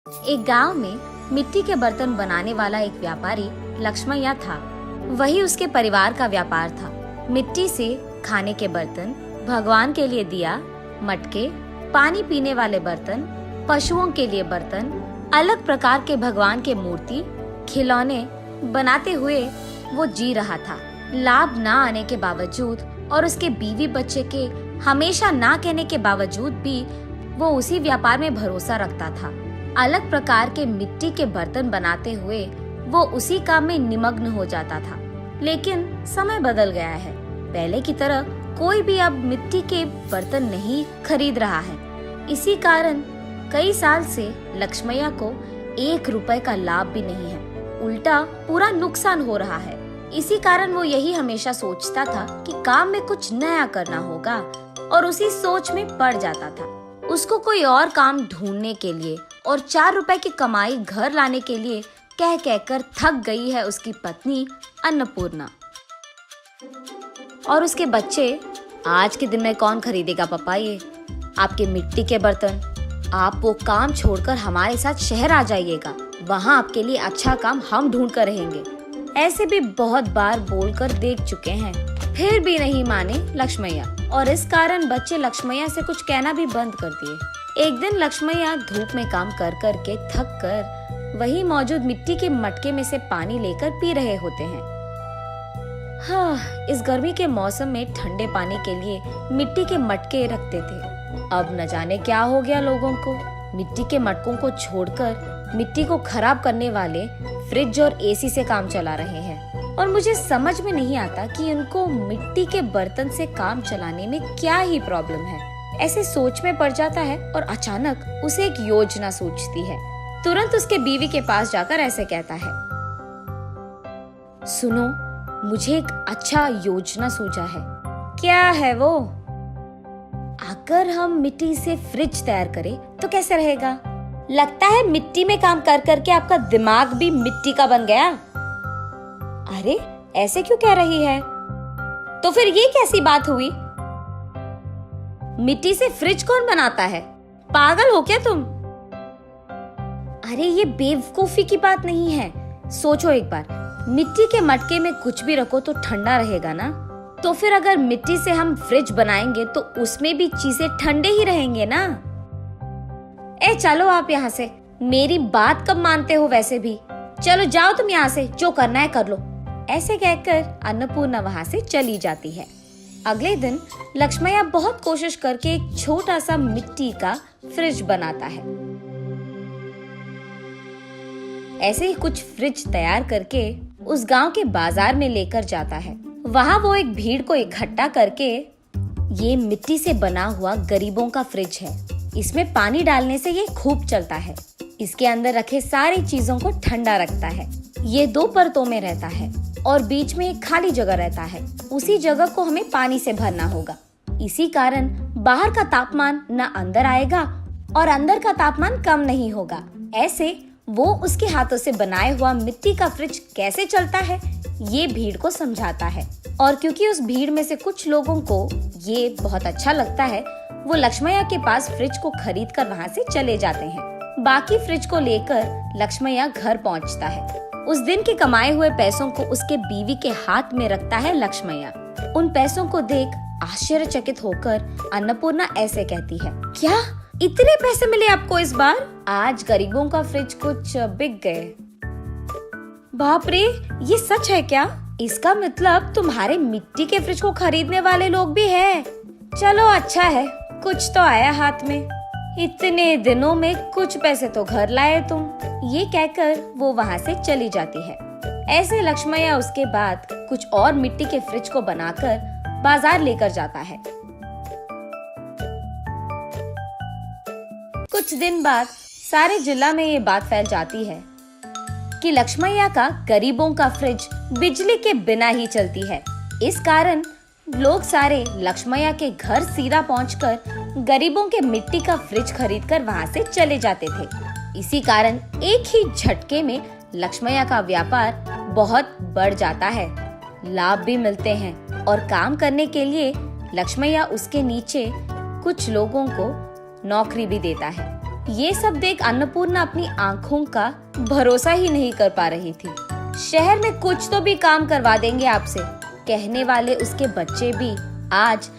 एक गांव में मिट्टी के बर्तन बनाने वाला एक व्यापारी लक्ष्मैया था। वही उसके परिवार का व्यापार था। मिट्टी से खाने के बर्तन, भगवान के लिए दिया, मटके, पानी पीने वाले बर्तन, पशुओं के लिए बर्तन, अलग प्रकार के भगवान के मूर्ति, खिलौने बनाते हुए वो जी रहा था। लाभ ना आने के बावजूद और उसके बीवी बच्चे के हमेशा ना कहने के बावजूद भी वो उसी व्यापार में भरोसा रखता था। अलग प्रकार के मिट्टी के बर्तन बनाते हुए वो उसी काम में निमग्न हो जाता था। लेकिन समय बदल गया है। पहले की तरह कोई भी अब मिट्टी के बर्तन नहीं खरीद रहा है। इसी कारण कई साल से लक्ष्मैया को 1 रुपए का लाभ भी नहीं है, उल्टा पूरा नुकसान हो रहा है। इसी कारण वो यही हमेशा सोचता था कि काम में कुछ नया करना होगा और उसी सोच में पड़ जाता था। उसको कोई और काम ढूंढने के लिए और 4 रुपए की कमाई घर लाने के लिए कह कहकर थक गई है उसकी पत्नी अन्नपूर्णा। और उसके बच्चे, आज के दिन में कौन खरीदेगा पापा ये आपके मिट्टी के बर्तन? आप वो काम छोड़कर हमारे साथ शहर आ जाइएगा, वहाँ आपके लिए अच्छा काम हम ढूंढ कर रहेंगे। ऐसे भी बहुत बार बोलकर देख चुके हैं, फिर भी नहीं माने लक्ष्मैया, और इस कारण बच्चे लक्ष्मैया से कुछ कहना भी बंद कर दिए। एक दिन लक्ष्मैया धूप में काम कर कर के थक कर वही मौजूद मिट्टी के मटके में से पानी लेकर पी रहे होते हैं। हाँ, इस गर्मी के मौसम में ठंडे पानी के लिए मिट्टी के मटके रखते थे। अब न जाने क्या हो गया लोगों को, मिट्टी के मटकों को छोड़कर मिट्टी को खराब करने वाले फ्रिज और एसी से काम चला रहे हैं। और मुझे समझ में नहीं आता कि उनको मिट्टी के बर्तन से काम चलाने में क्या ही प्रॉब्लम है। ऐसे सोच में पड़ जाता है और अचानक उसे एक योजना सूझती है। तुरंत उसके बीवी के पास जाकर ऐसे कहता है, सुनो, मुझे एक अच्छा योजना सूझा है। क्या है वो? अगर हम मिट्टी से फ्रिज तैयार करें तो कैसे रहेगा? लगता है मिट्टी में काम कर करके आपका दिमाग भी मिट्टी का बन गया। अरे, ऐसे क्यों कह रही है? तो फिर ये कैसी बात हुई? मिट्टी से फ्रिज कौन बनाता है? पागल हो क्या तुम? अरे, ये बेवकूफी की बात नहीं है। सोचो एक बार, मिट्टी के मटके में कुछ भी रखो तो ठंडा रहेगा ना। तो फिर अगर मिट्टी से हम फ्रिज बनाएंगे तो उसमें भी चीजें ठंडे ही रहेंगे ना। चलो आप यहाँ से, मेरी बात कब मानते हो वैसे भी। चलो जाओ तुम यहाँ से, जो करना है कर लो। ऐसे कहकर अन्नपूर्णा वहाँ से चली जाती है। अगले दिन लक्ष्मैया बहुत कोशिश करके एक छोटा सा मिट्टी का फ्रिज बनाता है। ऐसे ही कुछ फ्रिज तैयार करके उस गांव के बाजार में लेकर जाता है। वहाँ वो एक भीड़ को इकट्ठा करके, ये मिट्टी से बना हुआ गरीबों का फ्रिज है, इसमें पानी डालने से ये खूब चलता है। इसके अंदर रखे सारी चीजों को ठंडा रखता है। ये 2 परतों में रहता है और बीच में एक खाली जगह रहता है। उसी जगह को हमें पानी से भरना होगा। इसी कारण बाहर का तापमान न अंदर आएगा और अंदर का तापमान कम नहीं होगा। ऐसे वो उसके हाथों से बनाए हुआ मिट्टी का फ्रिज कैसे चलता है ये भीड़ को समझाता है। और क्योंकि उस भीड़ में से कुछ लोगों को ये बहुत अच्छा लगता है, वो लक्ष्मैया के पास फ्रिज को खरीद कर वहाँ से चले जाते हैं। बाकी फ्रिज को लेकर लक्ष्मैया घर पहुँचता है। उस दिन के कमाए हुए पैसों को उसके बीवी के हाथ में रखता है लक्ष्मैया। उन पैसों को देख आश्चर्यचकित होकर अन्नपूर्णा ऐसे कहती है, क्या इतने पैसे मिले आपको इस बार? आज गरीबों का फ्रिज कुछ बिक गए। बाप रे, ये सच है क्या? इसका मतलब तुम्हारे मिट्टी के फ्रिज को खरीदने वाले लोग भी हैं। चलो अच्छा है, कुछ तो आया हाथ में। इतने दिनों में कुछ पैसे तो घर लाए तुम। ये कहकर वो वहाँ से चली जाती है। ऐसे लक्ष्मैया उसके बाद कुछ और मिट्टी के फ्रिज को बनाकर बाजार लेकर जाता है। कुछ दिन बाद सारे जिला में ये बात फैल जाती है कि लक्ष्मैया का गरीबों का फ्रिज बिजली के बिना ही चलती है। इस कारण लोग सारे लक्ष्मैया के घर सीधा पहुंचकर गरीबों के मिट्टी का फ्रिज खरीदकर वहां से चले जाते थे। इसी कारण एक ही झटके में लक्ष्मैया का व्यापार बहुत बढ़ जाता है, लाभ भी मिलते हैं और काम करने के लिए लक्ष्मैया उसके नीचे कुछ लोगों को नौकरी भी देता है। ये सब देख अन्नपूर्णा अपनी आंखों का भरोसा ही नहीं कर पा रही थी। शहर में कुछ तो भी काम करवा देंगे आपसे, कहने वाले उसके बच्चे भी आज